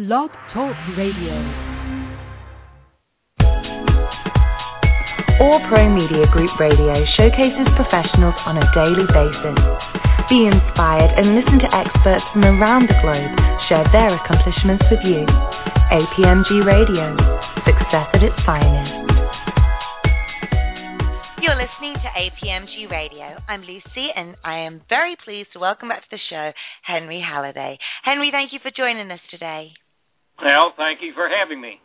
Blog Talk Radio. All Pro Media Group Radio showcases professionals on a daily basis. Be inspired and listen to experts from around the globe share their accomplishments with you. APMG Radio, success at its finest. You're listening to APMG Radio. I'm Lucy, and I am very pleased to welcome back to the show Henry Halliday. Henry, thank you for joining us today. Well, thank you for having me.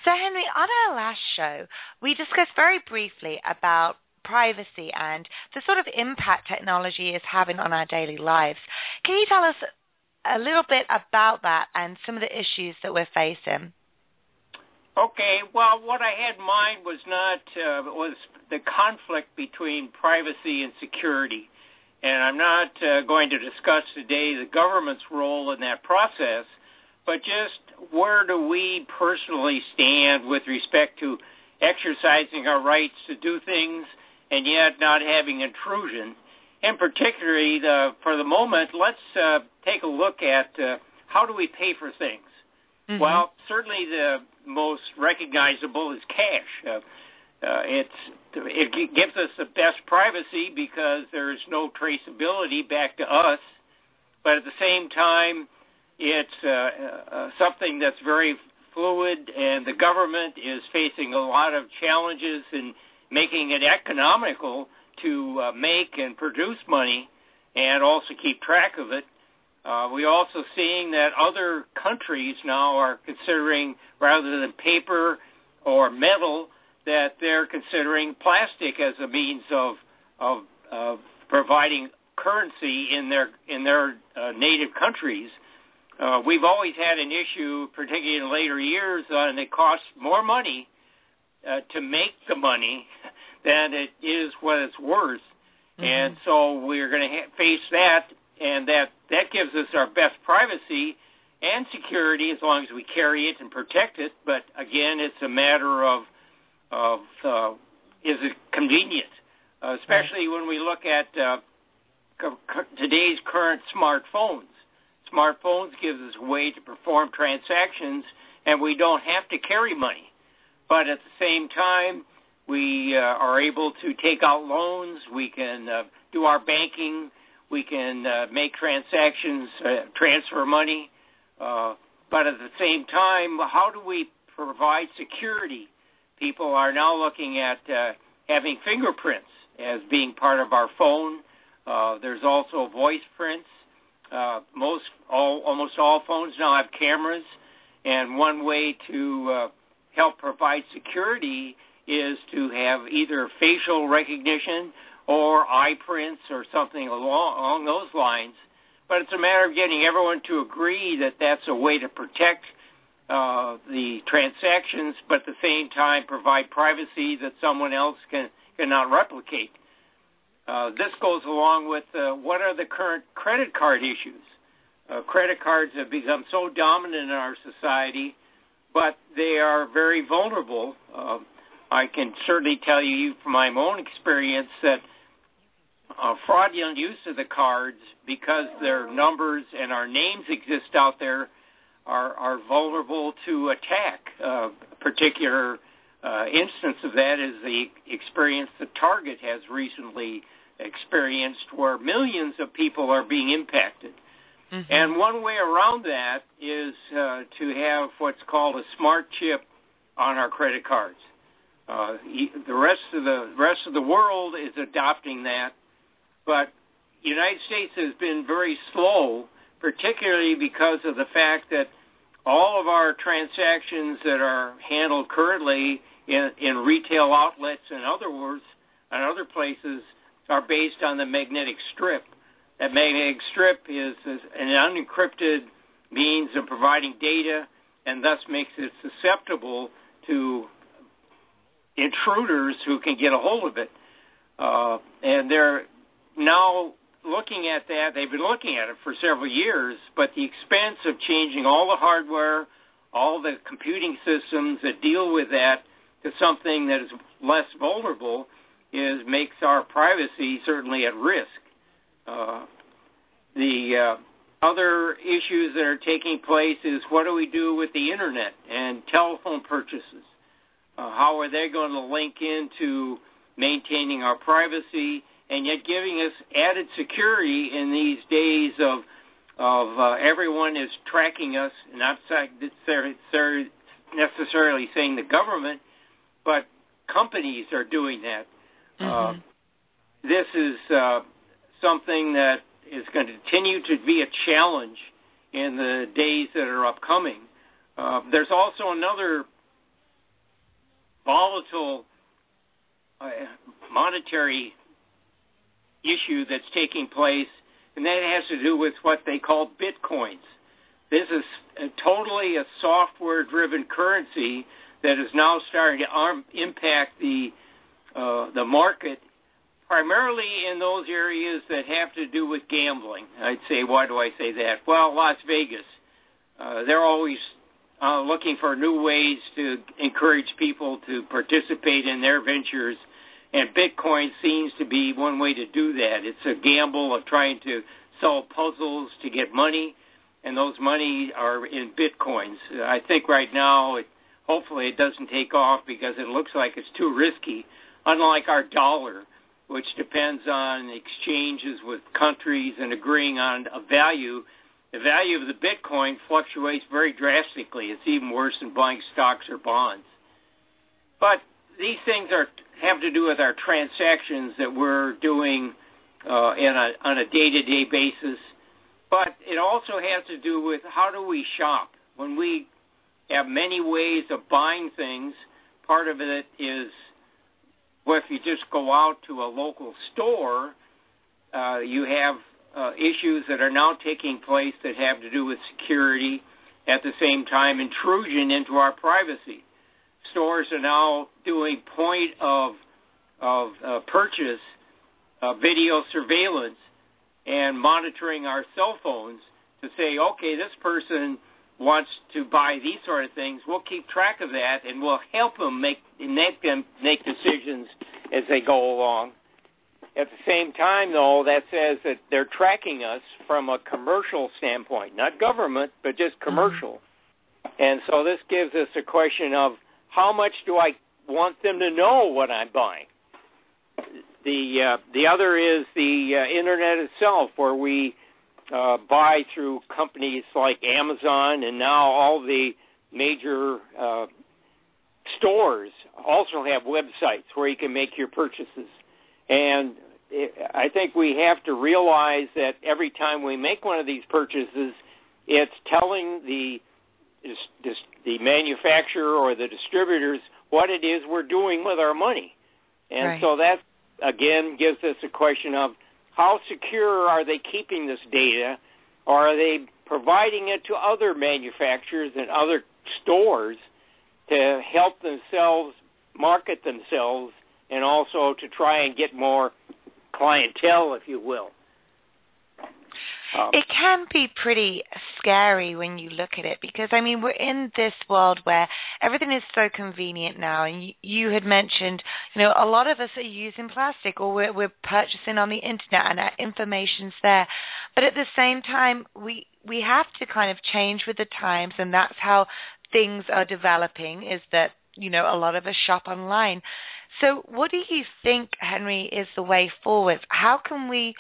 So, Henry, on our last show, we discussed very briefly about privacy and the sort of impact technology is having on our daily lives. Can you tell us a little bit about that and some of the issues that we're facing? Okay, well, what I had in mind was was the conflict between privacy and security. And I'm not going to discuss today the government's role in that process, but just where do we personally stand with respect to exercising our rights to do things and yet not having intrusion. And particularly, for the moment, let's take a look at how do we pay for things. Mm-hmm. Well, certainly the most recognizable is cash. It gives us the best privacy because there's no traceability back to us, but at the same time, it's something that's very fluid, and the government is facing a lot of challenges in making it economical to make and produce money and also keep track of it. We're also seeing that other countries now are considering, rather than paper or metal, that they're considering plastic as a means of providing currency in their native countries. We've always had an issue, particularly in later years, and it costs more money to make the money than it is what it's worth. Mm-hmm. And so we're going to face that, and that gives us our best privacy and security as long as we carry it and protect it. But again, it's a matter of is it convenient, especially when we look at today's current smartphones. Smartphones gives us a way to perform transactions, and we don't have to carry money. But at the same time, we are able to take out loans. We can do our banking. We can make transactions, transfer money. But at the same time, how do we provide security? People are now looking at having fingerprints as being part of our phone. There's also voice prints. Almost all phones now have cameras, and one way to help provide security is to have either facial recognition or eye prints or something along those lines. But it's a matter of getting everyone to agree that that's a way to protect the transactions, but at the same time provide privacy that someone else cannot replicate. This goes along with what are the current credit card issues. Credit cards have become so dominant in our society, but they are very vulnerable. I can certainly tell you from my own experience that fraudulent use of the cards, because their numbers and our names exist out there, are vulnerable to attack. A particular instance of that is the experience that Target has recently experienced, where millions of people are being impacted. Mm-hmm. And one way around that is to have what's called a smart chip on our credit cards. The rest of the world is adopting that, but the United States has been very slow, particularly because of the fact that all of our transactions that are handled currently in retail outlets and other places are based on the magnetic strip. That magnetic strip is an unencrypted means of providing data, and thus makes it susceptible to intruders who can get a hold of it. And they're now looking at that. They've been looking at it for several years, but the expense of changing all the hardware, all the computing systems that deal with that to something that is less vulnerable makes our privacy certainly at risk. Other issues that are taking place is what do we do with the Internet and telephone purchases? How are they going to link into maintaining our privacy and yet giving us added security in these days of everyone is tracking us, not necessarily saying the government, but companies are doing that. Mm-hmm. This is something that is going to continue to be a challenge in the days that are upcoming. There's also another volatile monetary issue that's taking place, and that has to do with what they call bitcoins. This is totally a software-driven currency that is now starting to impact the market, primarily in those areas that have to do with gambling. I'd say, why do I say that? Well, Las Vegas. They're always looking for new ways to encourage people to participate in their ventures, and Bitcoin seems to be one way to do that. It's a gamble of trying to solve puzzles to get money, and those money are in Bitcoins. I think right now, hopefully it doesn't take off because it looks like it's too risky, unlike our dollar, which depends on exchanges with countries and agreeing on a value. The value of the Bitcoin fluctuates very drastically. It's even worse than buying stocks or bonds. But these things have to do with our transactions that we're doing on a day-to-day basis. But it also has to do with how do we shop. When we have many ways of buying things, part of it is, well, if you just go out to a local store, you have issues that are now taking place that have to do with security, at the same time intrusion into our privacy. Stores are now doing point of purchase video surveillance and monitoring our cell phones to say, okay, this person wants to buy these sort of things. We'll keep track of that, and we'll help them make decisions as they go along. At the same time, though, that says that they're tracking us from a commercial standpoint, not government, but just commercial. Mm-hmm. And so this gives us a question of how much do I want them to know what I'm buying? The other is the Internet itself, where we buy through companies like Amazon, and now all the major stores also have websites where you can make your purchases. And I think we have to realize that every time we make one of these purchases, it's telling the manufacturer or the distributors what it is we're doing with our money. And right. So that, again, gives us a question of how secure are they keeping this data, or are they providing it to other manufacturers and other stores to help themselves market themselves and also to try and get more clientele, if you will. It can be pretty scary when you look at it because, I mean, we're in this world where everything is so convenient now. And you had mentioned, a lot of us are using plastic or we're purchasing on the Internet and our information's there. But at the same time, we have to kind of change with the times, and that's how things are developing, is that, a lot of us shop online. So what do you think, Henry, is the way forward? How can we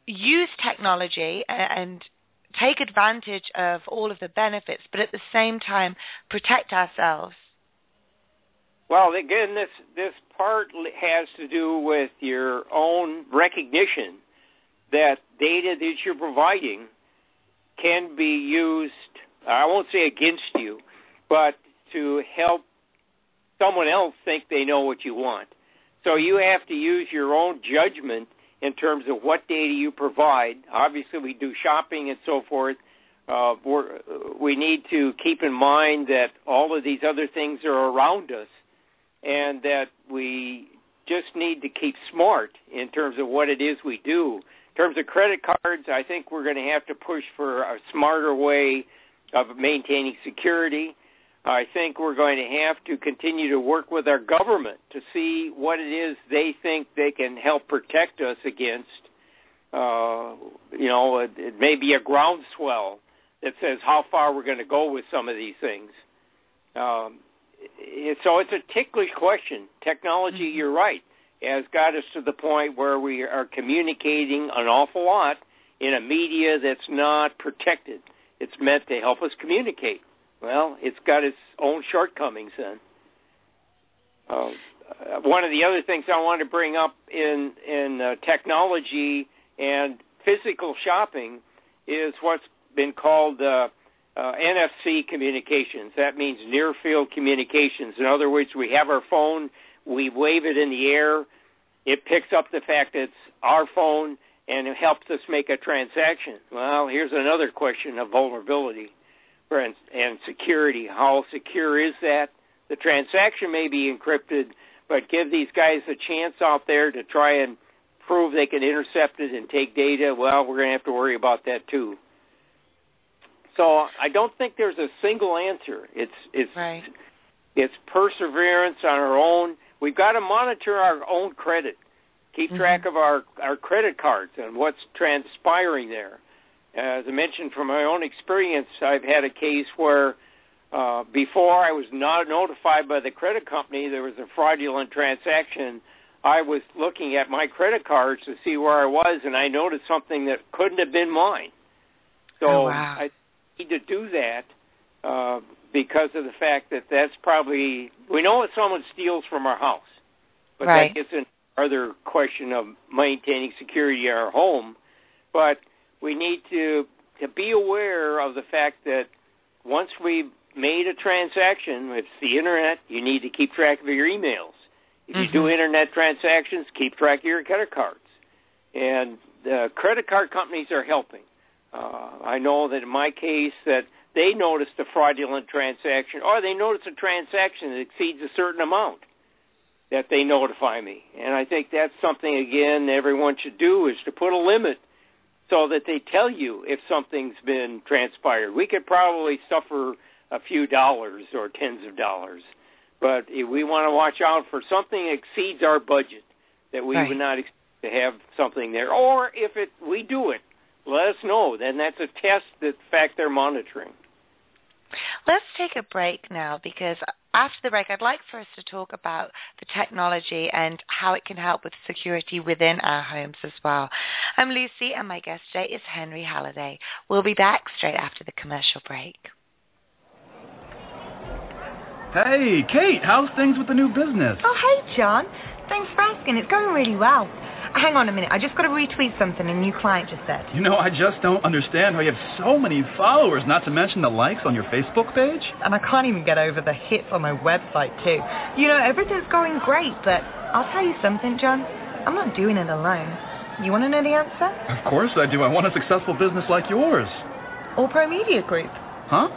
use technology and take advantage of all of the benefits, but at the same time protect ourselves? Well, again, this part has to do with your own recognition that data that you're providing can be used, I won't say against you, but to help someone else think they know what you want. So you have to use your own judgment in terms of what data you provide. Obviously, we do shopping and so forth. We need to keep in mind that all of these other things are around us and that we just need to keep smart in terms of what it is we do. In terms of credit cards, I think we're going to have to push for a smarter way of maintaining security. I think we're going to have to continue to work with our government to see what it is they think they can help protect us against. It may be a groundswell that says how far we're going to go with some of these things. So it's a ticklish question. Technology, you're right, has got us to the point where we are communicating an awful lot in a media that's not protected. It's meant to help us communicate. Well, it's got its own shortcomings then. One of the other things I want to bring up in technology and physical shopping is what's been called NFC communications. That means near-field communications. In other words, we have our phone, we wave it in the air, it picks up the fact that it's our phone, and it helps us make a transaction. Well, here's another question of vulnerability and security. How secure is that? The transaction may be encrypted, but give these guys a chance out there to try and prove they can intercept it and take data. Well, we're going to have to worry about that too. So I don't think there's a single answer. It's perseverance on our own. We've got to monitor our own credit, keep track of our credit cards and what's transpiring there. As I mentioned from my own experience, I've had a case where before I was not notified by the credit company there was a fraudulent transaction. I was looking at my credit cards to see where I was, and I noticed something that couldn't have been mine. So I need to do that because of the fact that that's probably, we know if someone steals from our house, but that gets into another question of maintaining security in our home. But we need to be aware of the fact that once we've made a transaction, it's the internet, you need to keep track of your emails. If you do internet transactions, keep track of your credit cards. And the credit card companies are helping. I know that in my case that they noticed a fraudulent transaction, or they notice a transaction that exceeds a certain amount, that they notify me. And I think that's something, again, everyone should do, is to put a limit so that they tell you if something's been transpired. We could probably suffer a few dollars or tens of dollars, but if we want to watch out for something that exceeds our budget, that we would not expect to have something there. Or if we do it, let us know. Then that's a test that, in fact, they're monitoring. Let's take a break now, because after the break, I'd like for us to talk about the technology and how it can help with security within our homes as well. I'm Lucy, and my guest today is Henry Halliday. We'll be back straight after the commercial break. Hey, Kate, how's things with the new business? Oh, hey, John. Thanks for asking. It's going really well. Hang on a minute. I just got to retweet something a new client just said. You know, I just don't understand how you have so many followers, not to mention the likes on your Facebook page. And I can't even get over the hits on my website, too. You know, everything's going great, but I'll tell you something, John. I'm not doing it alone. You want to know the answer? Of course I do. I want a successful business like yours. All Pro Media Group. Huh?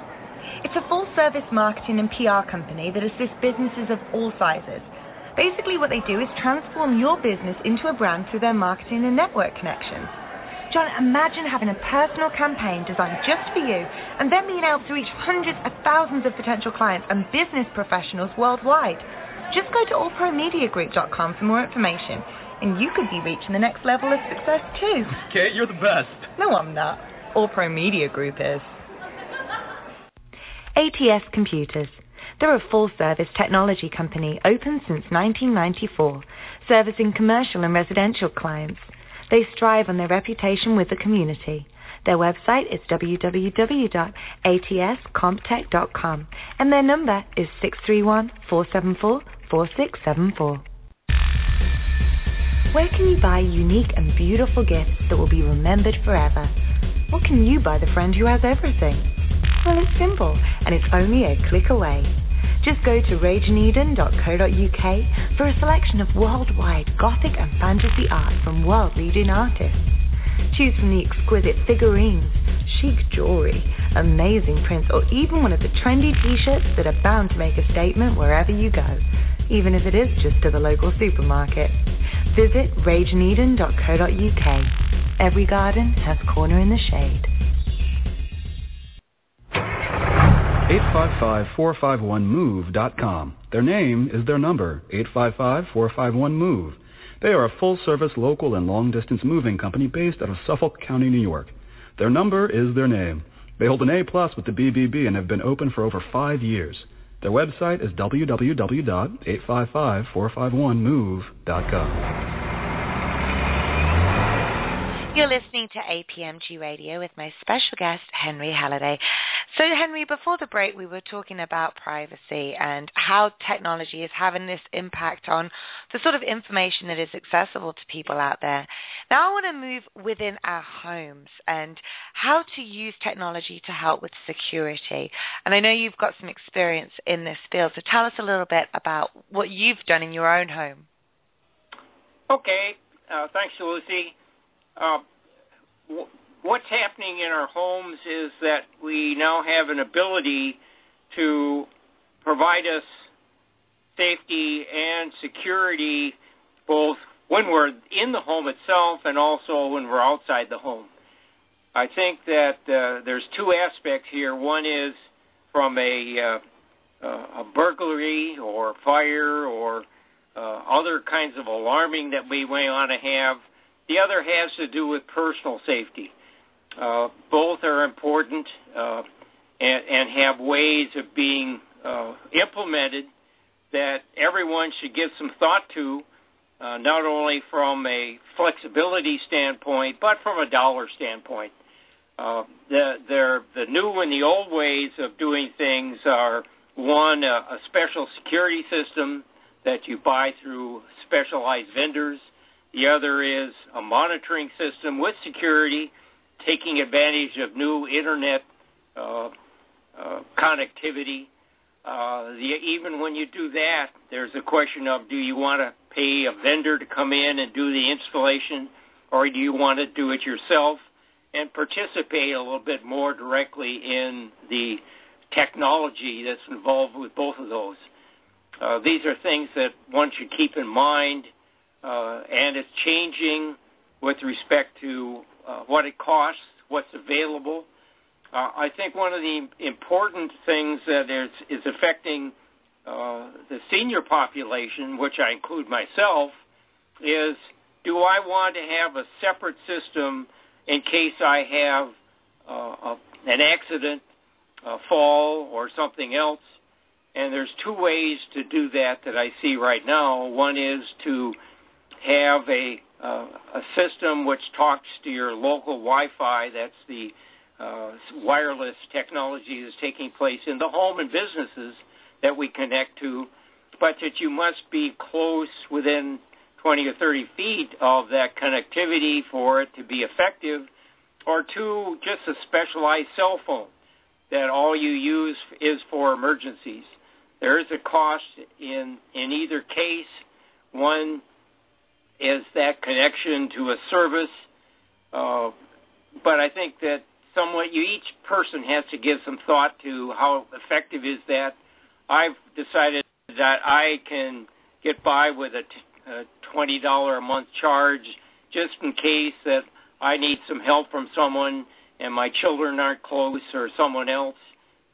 It's a full-service marketing and PR company that assists businesses of all sizes. Basically, what they do is transform your business into a brand through their marketing and network connections. John, imagine having a personal campaign designed just for you and then being able to reach hundreds of thousands of potential clients and business professionals worldwide. Just go to allpromediagroup.com for more information, and you could be reaching the next level of success too. Kate, you're the best. No, I'm not. All Pro Media Group is. ATS Computers. They're a full-service technology company open since 1994, servicing commercial and residential clients. They strive on their reputation with the community. Their website is www.atscomptech.com, and their number is 631-474-4674. Where can you buy unique and beautiful gifts that will be remembered forever? What can you buy the friend who has everything? Well, it's simple, and it's only a click away. Just go to rageandeden.co.uk for a selection of worldwide Gothic and fantasy art from world-leading artists. Choose from the exquisite figurines, chic jewelry, amazing prints, or even one of the trendy t-shirts that are bound to make a statement wherever you go, even if it is just to the local supermarket. Visit rageandeden.co.uk. Every garden has a corner in the shade. 855-451-MOVE.com. Their name is their number, 855-451-MOVE. They are a full-service local and long-distance moving company based out of Suffolk County, New York. Their number is their name. They hold an A+ with the BBB and have been open for over 5 years. Their website is www.855-451-MOVE.com. You're listening to APMG Radio with my special guest, Henry Halliday. So, Henry, before the break, we were talking about privacy and how technology is having this impact on the sort of information that is accessible to people out there. Now, I want to move within our homes and how to use technology to help with security. And I know you've got some experience in this field, so tell us a little bit about what you've done in your own home. Okay. Thanks, Lucy. What's happening in our homes is that we now have an ability to provide us safety and security both when we're in the home itself and also when we're outside the home. I think that there's two aspects here. One is from a burglary or fire or other kinds of alarming that we may want to have. The other has to do with personal safety. Both are important and have ways of being implemented that everyone should give some thought to, not only from a flexibility standpoint, but from a dollar standpoint. The new and the old ways of doing things are, one, a special security system that you buy through specialized vendors. The other is a monitoring system with security, taking advantage of new Internet connectivity. Even when you do that, there's a question of, do you want to pay a vendor to come in and do the installation, or do you want to do it yourself and participate a little bit more directly in the technology that's involved with both of those? These are things that one should keep in mind. And it's changing with respect to what it costs, what's available. I think one of the important things that is affecting the senior population, which I include myself, is do I want to have a separate system in case I have an accident, a fall, or something else? And there's two ways to do that I see right now. One is to have a system which talks to your local Wi-Fi. That's the wireless technology that's taking place in the home and businesses that we connect to, but that you must be close within 20 or 30 feet of that connectivity for it to be effective, or two, just a specialized cell phone that all you use is for emergencies. There is a cost in either case. One is that connection to a service, but I think that each person has to give some thought to how effective is that. I've decided that I can get by with a $20 a month charge just in case that I need some help from someone and my children aren't close or someone else.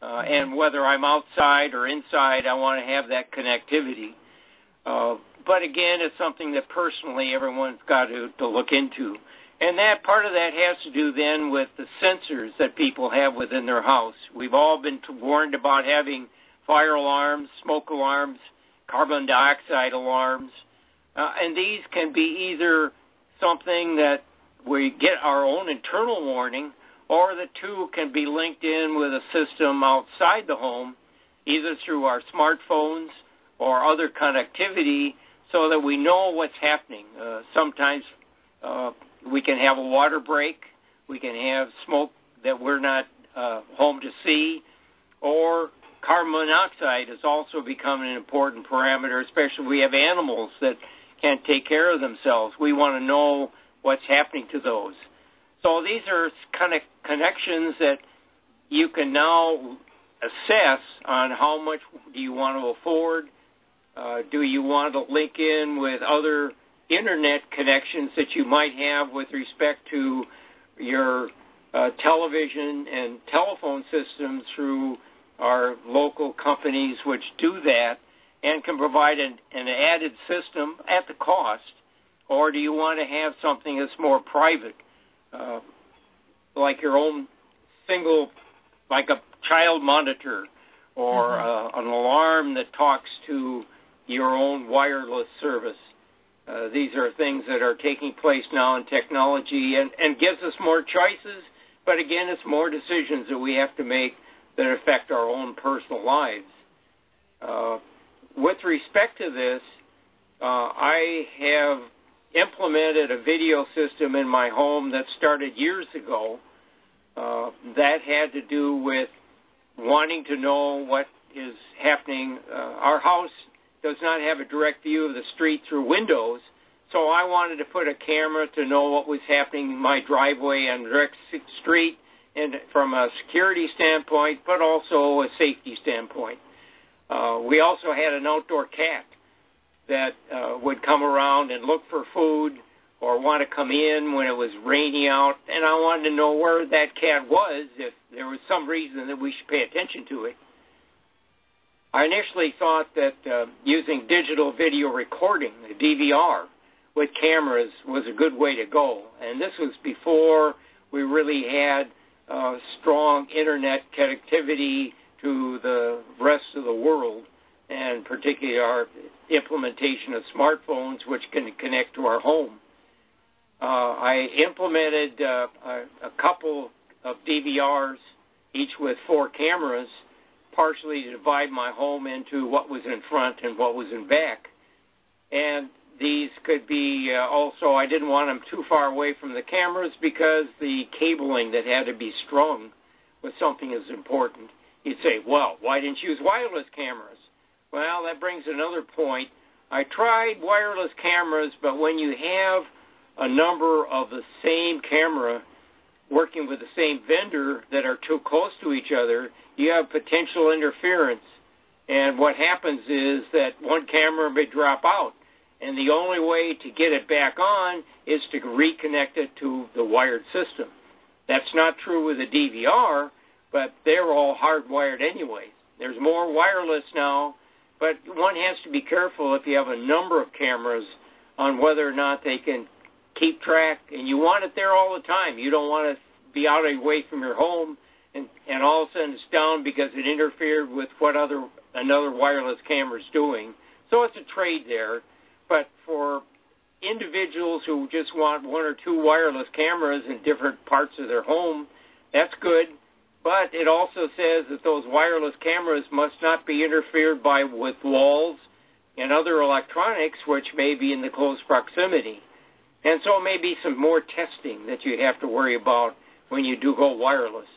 And whether I'm outside or inside, I want to have that connectivity. But again, it's something that personally everyone's got to look into. And that part of that has to do then with the sensors that people have within their house. We've all been warned about having fire alarms, smoke alarms, carbon dioxide alarms. And these can be either something that we get our own internal warning, or the two can be linked in with a system outside the home, either through our smartphones or other connectivity, so that we know what's happening. Sometimes we can have a water break, we can have smoke that we're not home to see, or carbon monoxide has also become an important parameter, especially we have animals that can't take care of themselves. We want to know what's happening to those. So these are kind of connections that you can now assess on how much do you want to afford. Do you want to link in with other Internet connections that you might have with respect to your television and telephone systems through our local companies which do that and can provide an added system at the cost, Or do you want to have something that's more private, like your own single, like a child monitor, or an alarm that talks to your own wireless service? These are things that are taking place now in technology and gives us more choices, but again, it's more decisions that we have to make that affect our own personal lives. With respect to this, I have implemented a video system in my home that started years ago that had to do with wanting to know what is happening. Our house does not have a direct view of the street through windows, so I wanted to put a camera to know what was happening in my driveway and direct street, and from a security standpoint, but also a safety standpoint. We also had an outdoor cat that would come around and look for food or want to come in when it was rainy out, and I wanted to know where that cat was, if there was some reason that we should pay attention to it. I initially thought that using digital video recording, the DVR, with cameras was a good way to go, and this was before we really had strong internet connectivity to the rest of the world, and particularly our implementation of smartphones, which can connect to our home. I implemented a couple of DVRs, each with 4 cameras, partially to divide my home into what was in front and what was in back. And these could be also, I didn't want them too far away from the cameras because the cabling that had to be strung was something that's important. You'd say, well, why didn't you use wireless cameras? Well, that brings another point. I tried wireless cameras, but when you have a number of the same camera working with the same vendor that are too close to each other, you have potential interference. And what happens is that one camera may drop out, and the only way to get it back on is to reconnect it to the wired system. That's not true with a DVR, but they're all hardwired anyway. There's more wireless now, but one has to be careful if you have a number of cameras on whether or not they can keep track, and you want it there all the time. You don't want to be out away from your home, and all of a sudden it's down because it interfered with what another wireless camera is doing. So it's a trade there. But for individuals who just want 1 or 2 wireless cameras in different parts of their home, that's good. But it also says that those wireless cameras must not be interfered with walls and other electronics, which may be in the close proximity. And so maybe some more testing that you have to worry about when you do go wireless.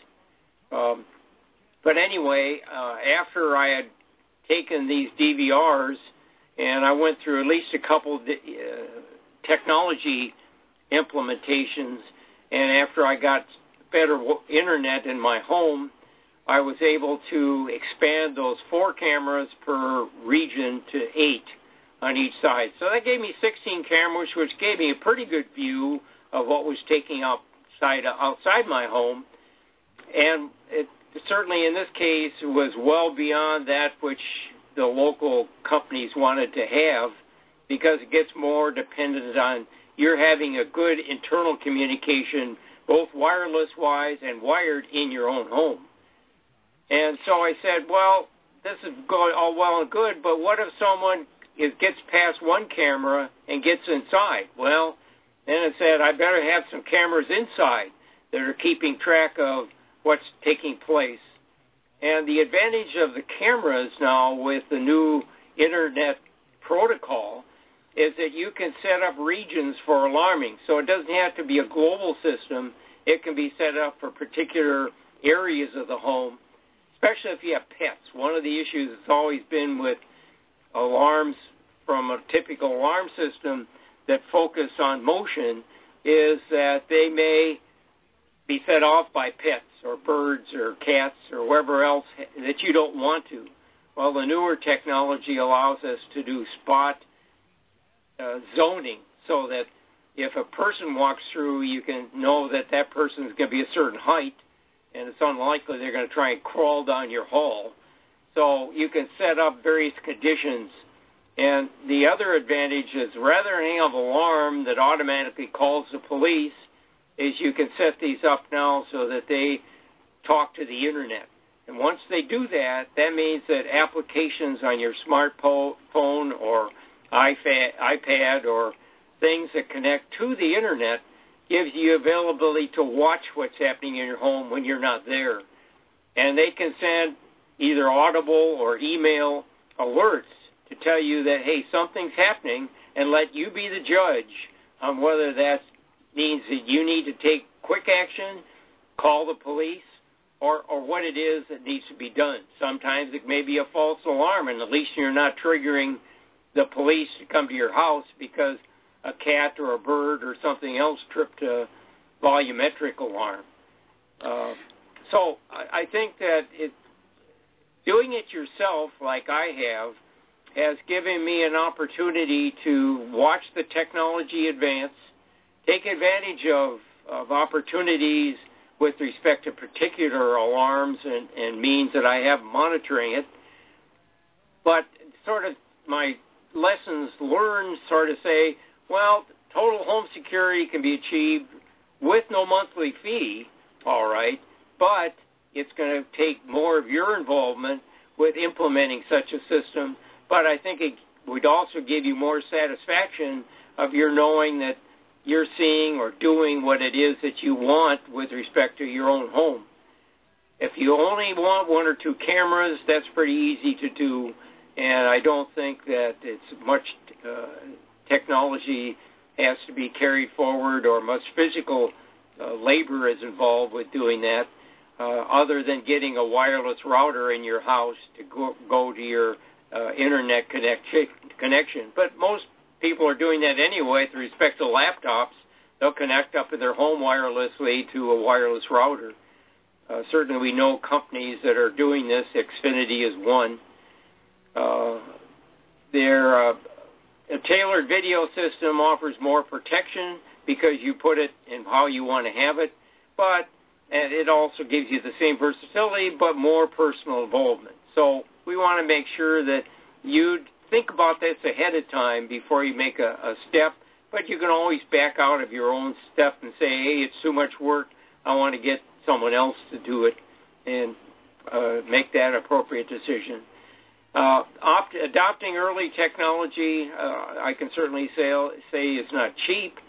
But anyway, after I had taken these DVRs, and I went through at least a couple technology implementations, and after I got better internet in my home, I was able to expand those 4 cameras per region to 8 on each side. So that gave me 16 cameras, which gave me a pretty good view of what was taking outside my home. And it certainly in this case was well beyond that which the local companies wanted to have, because it gets more dependent on you're having a good internal communication, both wireless-wise and wired in your own home. And so I said, well, this is going all well and good, but what if someone gets past one camera and gets inside? Well, then it said I better have some cameras inside that are keeping track of what's taking place. And the advantage of the cameras now with the new Internet protocol is that you can set up regions for alarming. So it doesn't have to be a global system. It can be set up for particular areas of the home, especially if you have pets. One of the issues that's always been with alarms from a typical alarm system that focus on motion is that they may be set off by pets or birds or cats or wherever else that you don't want to. Well, the newer technology allows us to do spot zoning, so that if a person walks through, you can know that that person is going to be a certain height, and it's unlikely they're going to try and crawl down your hall. So you can set up various conditions, And the other advantage is rather than have an alarm that automatically calls the police, is you can set these up now so that they talk to the Internet. And once they do that, that means that applications on your smartphone or iPad or things that connect to the Internet gives you availability to watch what's happening in your home when you're not there. And they can send either audible or email alerts to tell you that, hey, something's happening, and let you be the judge on whether that means that you need to take quick action, call the police, or what it is that needs to be done. Sometimes it may be a false alarm, and at least you're not triggering the police to come to your house because a cat or a bird or something else tripped a volumetric alarm. So I think that doing it yourself like I have has given me an opportunity to watch the technology advance, take advantage of opportunities with respect to particular alarms and means that I have monitoring it. But sort of my lessons learned sort of say, well, total home security can be achieved with no monthly fee, all right, but it's going to take more of your involvement with implementing such a system. But I think it would also give you more satisfaction of your knowing that you're seeing or doing what it is that you want with respect to your own home. If you only want one or two cameras, that's pretty easy to do, and I don't think that it's much technology has to be carried forward or much physical labor is involved with doing that, other than getting a wireless router in your house to go to your Internet connection. But most people are doing that anyway with respect to laptops. They'll connect up in their home wirelessly to a wireless router. Certainly we know companies that are doing this. Xfinity is one. A tailored video system offers more protection because you put it in how you want to have it, and it also gives you the same versatility but more personal involvement. So we want to make sure that you think about this ahead of time before you make a step, but you can always back out of your own step and say, hey, it's too much work, I want to get someone else to do it, and make that appropriate decision. Adopting early technology, I can certainly say is not cheap,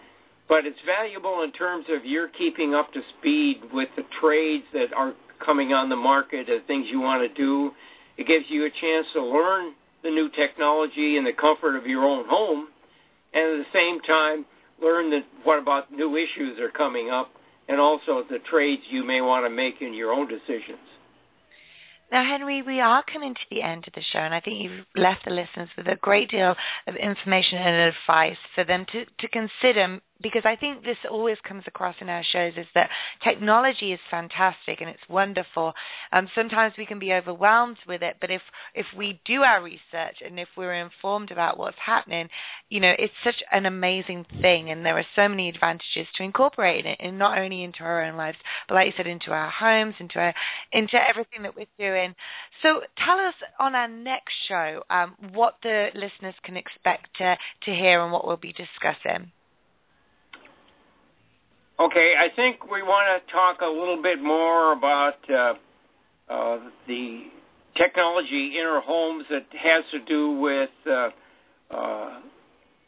but it's valuable in terms of you're keeping up to speed with the trades that are coming on the market and things you want to do. It gives you a chance to learn the new technology in the comfort of your own home, and at the same time learn what about new issues are coming up, and also the trades you may want to make in your own decisions. Now, Henry, we are coming to the end of the show, and I think you've left the listeners with a great deal of information and advice for them to consider, because I think this always comes across in our shows is that technology is fantastic and it's wonderful. Sometimes we can be overwhelmed with it, but if we do our research and if we're informed about what's happening, it's such an amazing thing, and there are so many advantages to incorporate it, and not only into our own lives, but like you said, into our homes, into everything that we're doing. So tell us on our next show what the listeners can expect to hear and what we'll be discussing. Okay, I think we want to talk a little bit more about the technology in our homes that has to do with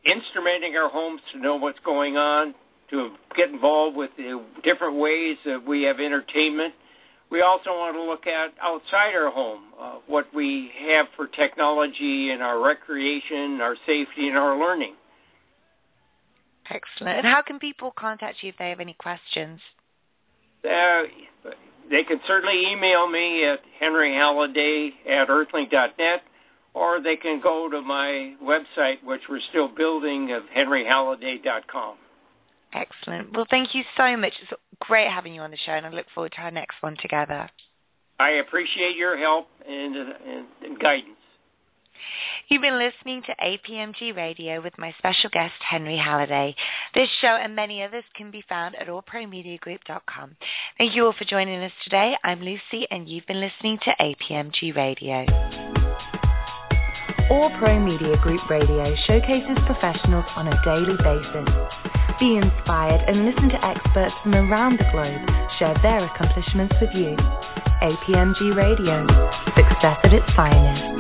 instrumenting our homes to know what's going on, to get involved with the different ways that we have entertainment. We also want to look at outside our home, what we have for technology in our recreation, our safety, and our learning. Excellent. And how can people contact you if they have any questions? They can certainly email me at henryhalliday@earthlink.net, or they can go to my website, which we're still building, of henryhalliday.com. Excellent. Well, thank you so much. It's great having you on the show, and I look forward to our next one together. I appreciate your help and guidance. You've been listening to APMG Radio with my special guest, Henry Halliday. This show and many others can be found at allpromediagroup.com. Thank you all for joining us today. I'm Lucy, and you've been listening to APMG Radio. All Pro Media Group Radio showcases professionals on a daily basis. Be inspired and listen to experts from around the globe share their accomplishments with you. APMG Radio, success at its finest.